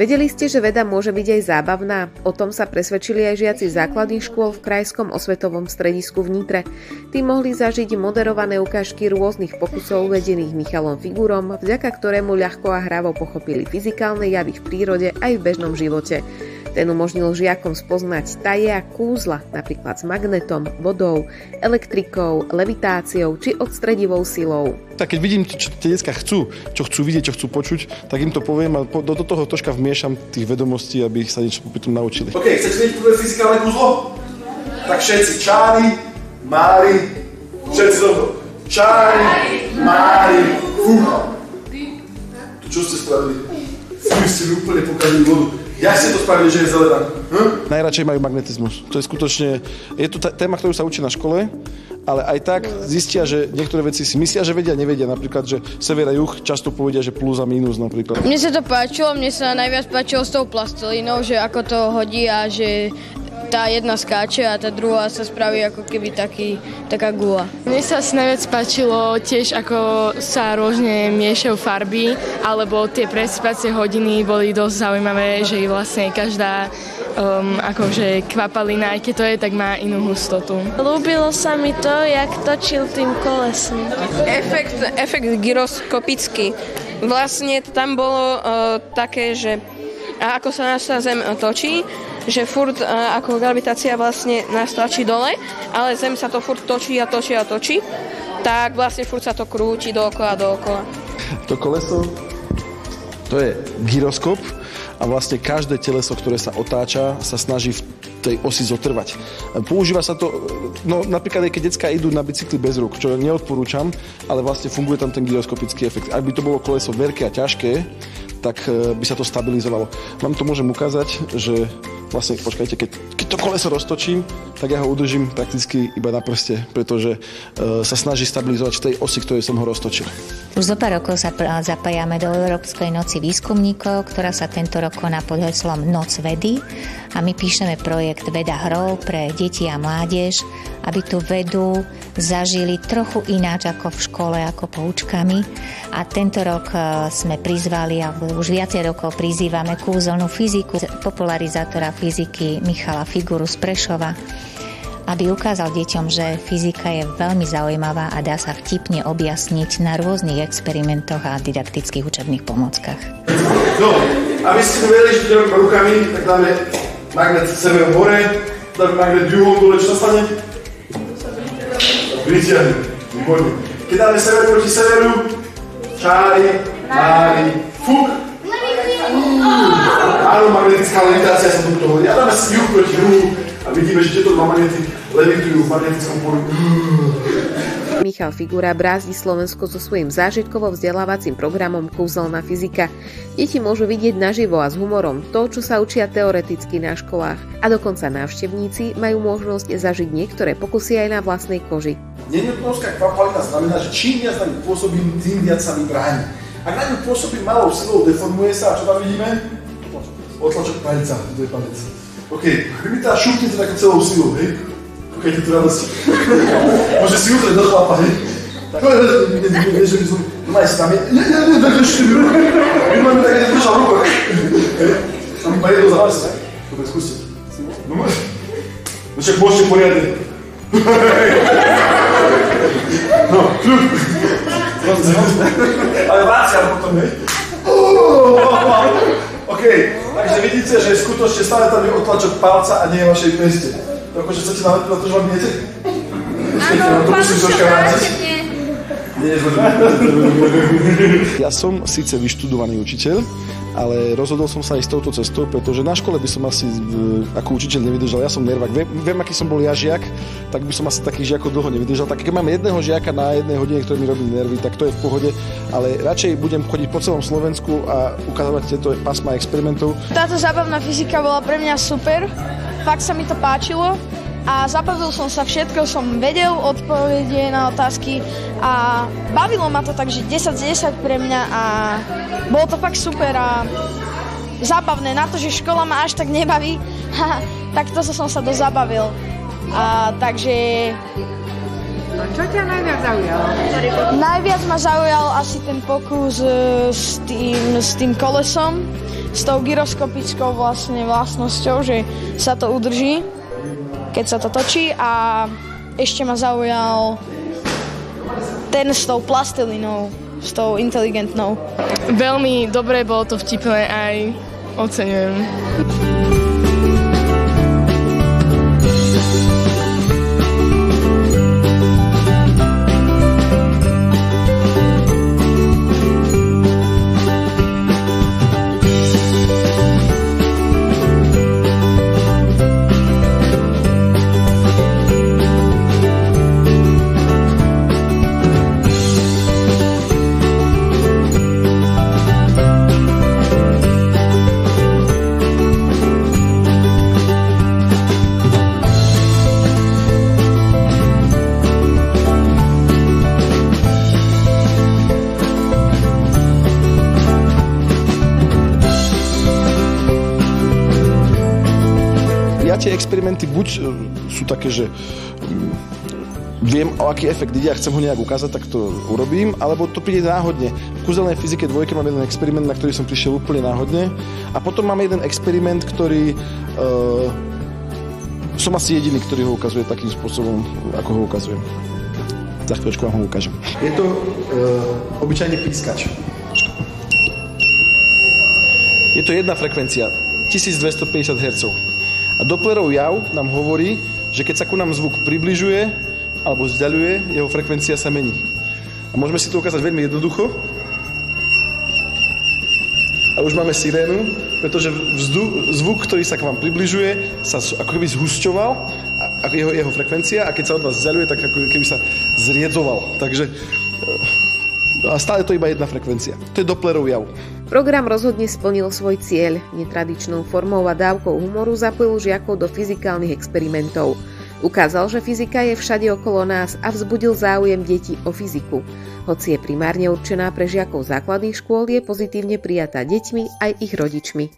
Vedeli ste, že veda môže byť aj zábavná? O tom sa presvedčili aj žiaci základných škôl v Krajskom osvetovom stredisku v Nitre. Tí mohli zažiť moderované ukážky rôznych pokusov vedených Michalom Figurom, vďaka ktorému ľahko a hravo pochopili fyzikálne javy v prírode aj v bežnom živote. Ten umožnil žiakom spoznať taje a kúzla, napríklad s magnetom, vodou, elektrikou, levitáciou či odstredivou silou. Tak keď vidím, čo tie decká chcú, čo chcú vidieť, čo chcú počuť, tak im to poviem a do toho troška vmiešam tých vedomostí, aby sa niečo popri tom naučili. OK, chcete vidieť prvé fyzikálne kúzlo? Tak všetci čári, mári, všetci dobro. Čári, mári, fúha. To čo ste spravili? Fú, ste mi úplne pokazili vodu. Jak ste to spravili, že je zelená? Najradšej majú magnetizmus. To je skutočne, je to téma, ktorú sa učí na škole, ale aj tak zistia, že niektoré veci si myslia, že vedia, nevedia. Napríklad, že sever a juh často povedia, že plus a mínus napríklad. Mne sa to páčilo, mne sa najviac páčilo s tou plastelínou, že ako to hodí a že tá jedna skáče a tá druhá sa spraví ako keby taká gula. Mne sa najviac páčilo tiež, ako sa rôzne miešajú farby, alebo tie presýpacie hodiny boli dosť zaujímavé, že vlastne každá akože kvapalina, aj keď to je, tak má inú hustotu. Ľúbilo sa mi to, jak točil tým kolesom. Efekt gyroskopický. Vlastne tam bolo také, že ako sa naša Zem točí, že furt ako gravitácia vlastne nás tlačí dole, ale Zem sa to furt točí a točí a točí, tak vlastne furt sa to krúti dookola. To koleso, to je gyroskop a vlastne každé teleso, ktoré sa otáča, sa snaží v tej osi zotrvať. Používa sa to, no napríklad aj keď decká idú na bicykli bez rúk, čo neodporúčam, ale vlastne funguje tam ten gyroskopický efekt. Ak by to bolo koleso veľké a ťažké, tak by sa to stabilizovalo. Vám to môžem ukázať, že vlastne, počkajte, keď to koleso roztočím, tak ja ho udržím prakticky iba na prste, pretože sa snaží stabilizovať v tej osi, ktorej som ho roztočil. Už zo pár rokov sa zapájame do Európskej noci výskumníkov, ktorá sa tento rok koná pod heslom Noc vedy a my píšeme projekt Veda hrou pre deti a mládež, aby tú vedu zažili trochu ináč ako v škole, ako poučkami. A tento rok sme prizvali, alebo už viacej rokov prizývame kúzelnú fyziku, popularizátora fyziky Michala Figuru z Prešova, aby ukázal deťom, že fyzika je veľmi zaujímavá a dá sa vtipne objasniť na rôznych experimentoch a didaktických učebných pomôckach. No, aby ste vedeli, že to robíme rukami, tak dáme magnet severom hore, dáme magnet juhom dole, čo sa stane? Pritiahne, výborne. Keď dáme sever proti severu, čári, mári, fúk. Áno, magnetická levitácia sa tu hovorí. A dáme si juh proti juhu a vidíme, že tieto dva magnety levitujú v magnetickom poli. Michal Figura brázdi Slovensko so svojím zážitkovo-vzdelávacím programom Kúzelná fyzika. Deti môžu vidieť naživo a s humorom to, čo sa učia teoreticky na školách. A dokonca návštevníci majú možnosť zažiť niektoré pokusy aj na vlastnej koži. Nenutnovská kvapalina znamená, že čím viac na ňu pôsobí, tým viac sa mi bráni. Ak na ňu pôsobí malou silou, deformuje sa a čo tam vidíme? Otlačok palica, to je palec. OK, vy tá šupnete takou celou silou, hej? OK, je to radosť. Môže si utrieť do chlapa, hej? Nie, že by som... No maj si tam, tak ešte... My máme tak, keď držal ruku, hej? Tam iba jedno záles, hej? Dobre, skúste. No môžete. No však môžete poriadne. No, kľud. Ale vácia potom, hej? OK, takže vidíte, že skutočne stále tam je otlačok palca a nie je vašej peste. Akože chcete na to, že vám viete? Áno, to musím troška vrátiť. Ja som síce vyštudovaný učiteľ, ale rozhodol som sa ísť touto cestou, pretože na škole by som asi ako učiteľ nevydržal. Ja som nervák. Viem, aký som bol ja žiak, tak by som asi takých žiakov dlho nevydržal. Tak keď mám jedného žiaka na jednej hodine, ktorý mi robí nervy, tak to je v pohode, ale radšej budem chodiť po celom Slovensku a ukazovať tieto pásma experimentov. Táto zábavná fyzika bola pre mňa super, fakt sa mi to páčilo. A zabavil som sa, všetko som vedel, odpovede na otázky a bavilo ma to tak, že 10 z 10 pre mňa a bolo to fakt super a zábavné. Na to, že škola ma až tak nebaví, tak to som sa dozabavil. Takže... No, čo ťa najviac zaujalo? Najviac ma zaujal asi ten pokus s tým kolesom, s tou gyroskopickou vlastne vlastnosťou, že sa to udrží, keď sa to točí, a ešte ma zaujal ten s tou plastelinou, s tou inteligentnou. Veľmi dobre, bolo to vtipné, aj oceňujem. Tie experimenty buď sú také, že viem, o aký efekt ide a chcem ho nejak ukázať, tak to urobím, alebo to príde náhodne. V kúzelnej fyzike 2 mám jeden experiment, na ktorý som prišiel úplne náhodne, a potom mám jeden experiment, ktorý som asi jediný, ktorý ho ukazuje takým spôsobom, ako ho ukazujem. Za chvíľočku vám ho ukážem. Je to obyčajný pískač. Je to jedna frekvencia, 1250 Hz. A Dopplerov jav nám hovorí, že keď sa ku nám zvuk približuje alebo vzdiaľuje, jeho frekvencia sa mení. A môžeme si to ukázať veľmi jednoducho. A už máme sirénu, pretože zvuk, ktorý sa k vám približuje, sa ako keby zhusťoval, a jeho frekvencia, a keď sa od vás vzdiaľuje, tak ako keby sa zriedzoval. Takže a stále to iba jedna frekvencia. To je Dopplerov jav. Program rozhodne splnil svoj cieľ. Netradičnou formou a dávkou humoru zapojil žiakov do fyzikálnych experimentov. Ukázal, že fyzika je všade okolo nás a vzbudil záujem detí o fyziku. Hoci je primárne určená pre žiakov základných škôl, je pozitívne prijatá deťmi aj ich rodičmi.